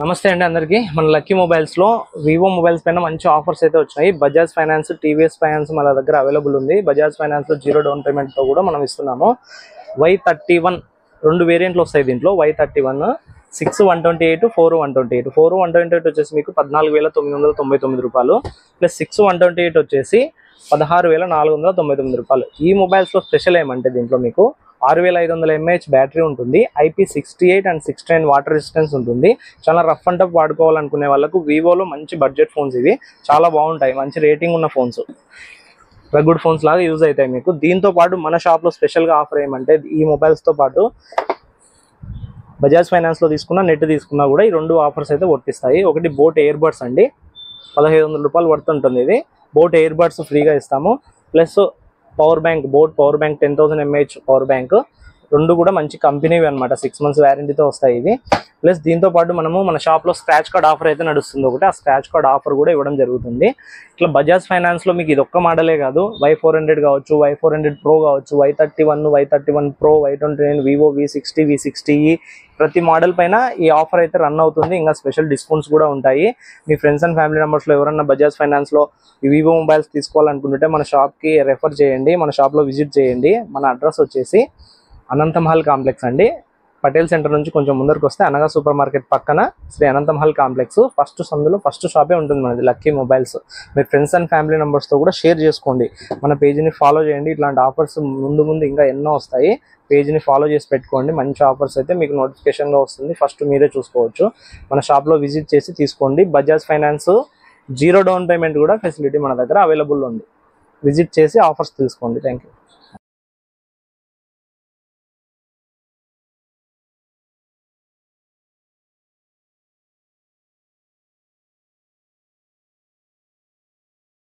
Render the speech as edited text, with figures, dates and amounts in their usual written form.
నమస్తే అండి అందరికీ మన లక్కీ మొబైల్స్ లో వివో మొబైల్స్ పైన మంచి ఆఫర్స్ అయితే వచ్చాయి. బజాజ్ ఫైనాన్స్, టీవీఎస్ ఫైనాన్స్ మన దగ్గర అవైలబుల్ ఉంది. బజాజ్ ఫైనాన్స్ లో 0 డౌన్ పేమెంట్ తో కూడా మనం ఇస్తున్నాము. Y31 రెండు వేరియంట్లు వస్తాయి దీంట్లో. Y31 6 128, 4 128. 4 128 వచ్చేసి మీకు 14,999 రూపాయలు ప్లస్ 6 128 వచ్చేసి 16,499 రూపాయలు. ఈ మొబైల్స్ లో స్పెషల్ ఏమంటే దీంట్లో మీకు 6500 mAh బ్యాటరీ ఉంటుంది. IP68 అండ్ 69 వాటర్ రెసిస్టెన్స్ ఉంటుంది. చాలా రఫ్ అండ్ టఫ్ వాడుకోవాలనుకునే వాళ్ళకు వివోలో మంచి బడ్జెట్ ఫోన్స్ ఇవి చాలా బాగుంటాయి. మంచి రేటింగ్ ఉన్న ఫోన్స్, గుడ్ ఫోన్స్ లాగా యూజ్ అవుతాయి మీకు. దీంతో పాటు మన షాప్లో స్పెషల్గా ఆఫర్ ఏమంటే ఈ మొబైల్స్తో పాటు బజాజ్ ఫైనాన్స్లో తీసుకున్నా, నెట్ తీసుకున్నా కూడా ఈ రెండు ఆఫర్స్ అయితే వర్తిస్తాయి. ఒకటి బోట్ ఇయర్ బడ్స్ అండి, 1500 రూపాయలు పడుతుంటుంది. ఇది బోట్ ఇయర్ బడ్స్ ఫ్రీగా ఇస్తాము. Plus power bank, boat power bank 10,000 mAh power bank, రెండు కూడా మంచి కంపెనీవి అనమాట. 6 months వ్యారంటీతో వస్తాయి ఇవి. ప్లస్ దీంతో పాటు మనము మన షాప్లో స్క్రాచ్ కార్డ్ ఆఫర్ అయితే నడుస్తుంది ఒకటి. ఆ స్క్రాచ్ కార్డ్ ఆఫర్ కూడా ఇవ్వడం జరుగుతుంది. ఇట్లా బజాజ్ ఫైనాన్స్లో మీకు ఇది ఒక్క మోడలే కాదు, Y400 కావచ్చు, Y400 Pro కావచ్చు, Y31 Pro, Y29, Vivo V60, V60e ప్రతి మోడల్ పైన ఈ ఆఫర్ అయితే రన్ అవుతుంది. ఇంకా స్పెషల్ డిస్కౌంట్స్ కూడా ఉంటాయి. మీ ఫ్రెండ్స్ అండ్ ఫ్యామిలీ మెంబర్స్లో ఎవరన్నా బజాజ్ ఫైనాన్స్లో వివో మొబైల్స్ తీసుకోవాలనుకుంటుంటే మన షాప్కి రెఫర్ చేయండి, మన షాప్లో విజిట్ చేయండి. మన అడ్రస్ వచ్చేసి అనంతమహల్ కాంప్లెక్స్ అండి. పటేల్ సెంటర్ నుంచి కొంచెం ముందరికి వస్తే అనగా సూపర్ మార్కెట్ పక్కన శ్రీ అనంతమహల్ కాంప్లెక్స్ ఫస్ట్ సందులో ఫస్ట్ షాపే ఉంటుంది మనది lucky mobiles. Me friends and family మెంబర్స్తో కూడా షేర్ చేసుకోండి. మన పేజీని ఫాలో చేయండి. ఇట్లాంటి ఆఫర్స్ ముందు ఇంకా ఎన్నో వస్తాయి. పేజీని ఫాలో చేసి పెట్టుకోండి. మంచి ఆఫర్స్ అయితే మీకు నోటిఫికేషన్గా వస్తుంది. ఫస్ట్ మీరే చూసుకోవచ్చు. మన షాప్లో విజిట్ చేసి తీసుకోండి. బజాజ్ ఫైనాన్స్ 0 డౌన్ పేమెంట్ కూడా ఫెసిలిటీ మన దగ్గర అవైలబుల్ ఉంది. విజిట్ చేసి ఆఫర్స్ తీసుకోండి. Thank you.